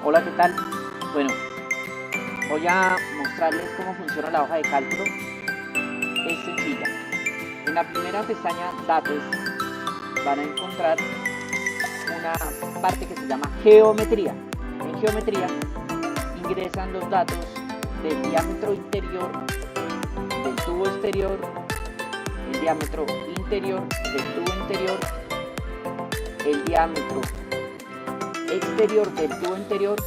Hola, ¿qué tal? Bueno, voy a mostrarles cómo funciona la hoja de cálculo. Es sencilla. En la primera pestaña Datos van a encontrar una parte que se llama Geometría. En Geometría ingresan los datos del diámetro interior, del tubo exterior, el diámetro interior del tubo interior, el diámetro exterior del tubo interior,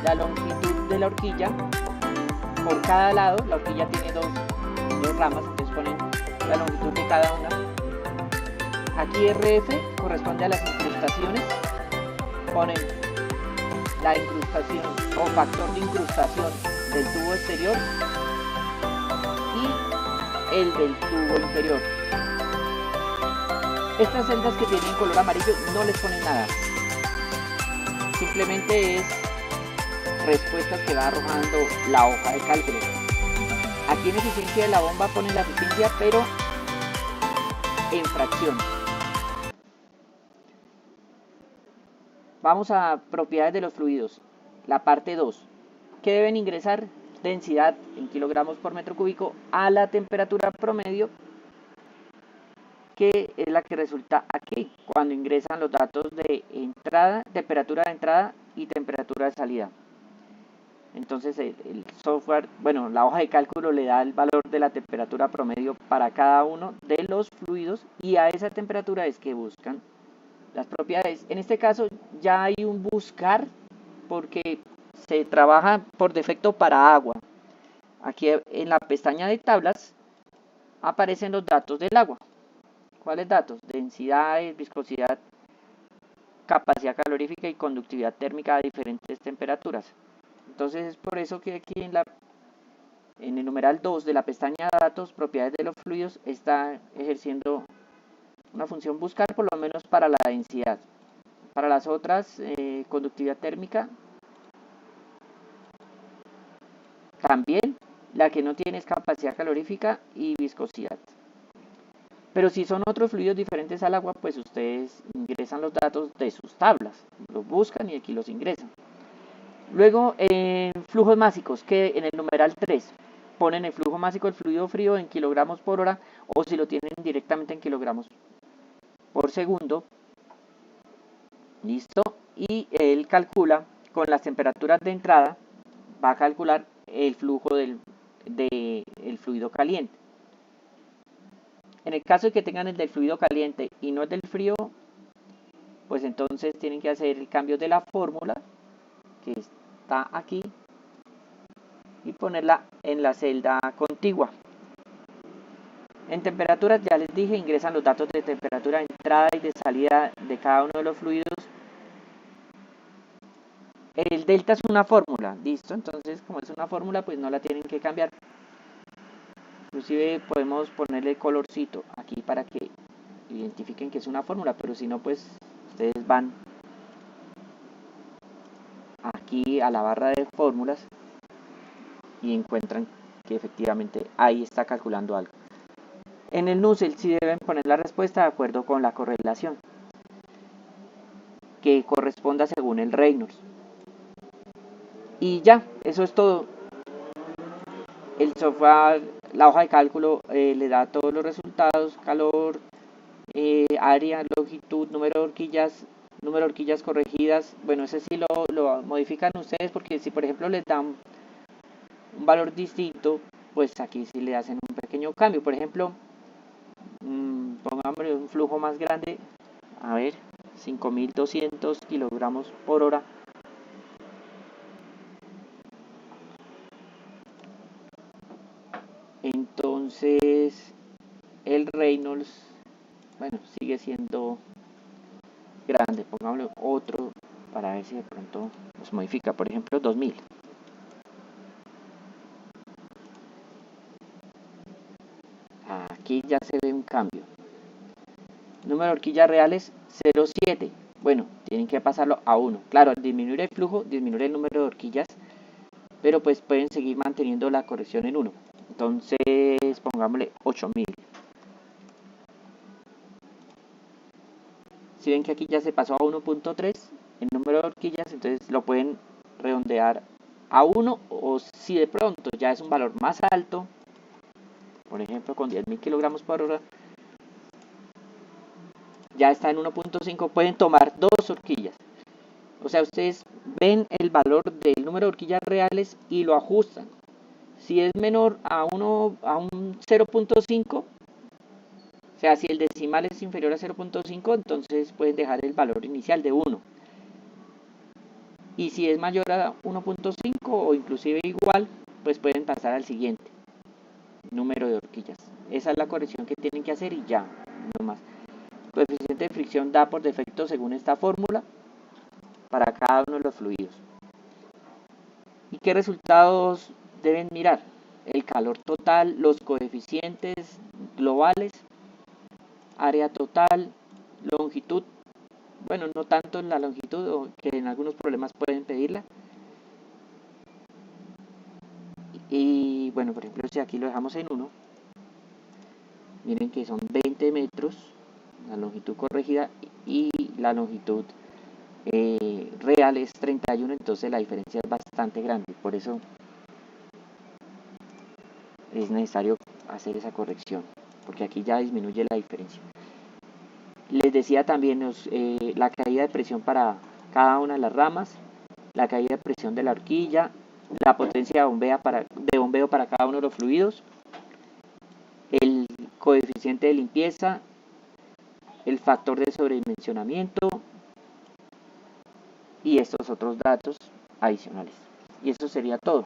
la longitud de la horquilla por cada lado. La horquilla tiene dos ramas, entonces ponen la longitud de cada una. Aquí RF corresponde a las incrustaciones, ponen la incrustación o factor de incrustación del tubo exterior y el del tubo interior. Estas celdas que tienen color amarillo no les ponen nada, simplemente es respuestas que va arrojando la hoja de cálculo. Aquí en eficiencia de la bomba ponen la eficiencia, pero en fracción. Vamos a propiedades de los fluidos, la parte 2. ¿Qué deben ingresar? Densidad en kilogramos por metro cúbico a la temperatura promedio, que es la que resulta aquí cuando ingresan los datos de entrada, temperatura de entrada y temperatura de salida. Entonces el software, bueno, la hoja de cálculo le da el valor de la temperatura promedio para cada uno de los fluidos y a esa temperatura es que buscan las propiedades. En este caso ya hay un buscar porque se trabaja por defecto para agua. Aquí en la pestaña de tablas aparecen los datos del agua. ¿Cuáles datos? Densidades, viscosidad, capacidad calorífica y conductividad térmica a diferentes temperaturas. Entonces es por eso que aquí en el numeral 2 de la pestaña datos, propiedades de los fluidos, está ejerciendo una función buscar, por lo menos para la densidad. Para las otras, conductividad térmica, también. La que no tiene es capacidad calorífica y viscosidad. Pero si son otros fluidos diferentes al agua, pues ustedes ingresan los datos de sus tablas, los buscan y aquí los ingresan. Luego, flujos másicos, que en el numeral 3 ponen el flujo másico del fluido frío en kilogramos por hora, o si lo tienen directamente en kilogramos por segundo. Listo. Y él calcula con las temperaturas de entrada, va a calcular el flujo del fluido caliente. En el caso de que tengan el del fluido caliente y no el del frío, pues entonces tienen que hacer el cambio de la fórmula que está aquí y ponerla en la celda contigua. En temperaturas, ya les dije, ingresan los datos de temperatura de entrada y de salida de cada uno de los fluidos. El delta es una fórmula, listo, entonces como es una fórmula, pues no la tienen que cambiar. Inclusive podemos ponerle colorcito aquí para que identifiquen que es una fórmula, pero si no, pues ustedes van aquí a la barra de fórmulas y encuentran que efectivamente ahí está calculando algo. En el Nusselt sí deben poner la respuesta de acuerdo con la correlación que corresponda según el Reynolds. Y ya, eso es todo. El software, la hoja de cálculo le da todos los resultados: calor, área, longitud, número de horquillas corregidas. Bueno, ese sí lo modifican ustedes, porque si por ejemplo les dan un valor distinto, pues aquí sí le hacen un pequeño cambio. Por ejemplo, pongamos un flujo más grande, a ver, 5200 kilogramos por hora. Entonces el Reynolds, bueno, sigue siendo grande. Pongámosle otro para ver si de pronto nos modifica. Por ejemplo, 2000. Aquí ya se ve un cambio. Número de horquillas reales 0,7. Bueno, tienen que pasarlo a 1. Claro, al disminuir el flujo, disminuir el número de horquillas, pero pues pueden seguir manteniendo la corrección en 1. Entonces pongámosle 8000. Si ven que aquí ya se pasó a 1.3, el número número de horquillas, entonces lo pueden redondear a 1, o si de pronto ya es un valor más alto, por ejemplo con 10.000 kilogramos por hora, ya está en 1.5, pueden tomar 2 horquillas. O sea, ustedes ven el valor del número de horquillas reales y lo ajustan. Si es menor a un 0.5, o sea, si el decimal es inferior a 0.5, entonces pueden dejar el valor inicial de 1. Y si es mayor a 1.5 o inclusive igual, pues pueden pasar al siguiente número de horquillas. Esa es la corrección que tienen que hacer y ya, no más. El coeficiente de fricción da por defecto según esta fórmula para cada uno de los fluidos. ¿Y qué resultados deben mirar? El calor total, los coeficientes globales, área total, longitud. Bueno, no tanto en la longitud, que en algunos problemas pueden pedirla. Y bueno, por ejemplo, si aquí lo dejamos en 1, miren que son 20 metros la longitud corregida y la longitud real es 31, entonces la diferencia es bastante grande. Por eso es necesario hacer esa corrección, porque aquí ya disminuye la diferencia. Les decía también la caída de presión para cada una de las ramas, la caída de presión de la horquilla, la potencia de bombeo para cada uno de los fluidos, el coeficiente de limpieza, el factor de sobredimensionamiento y estos otros datos adicionales. Y eso sería todo.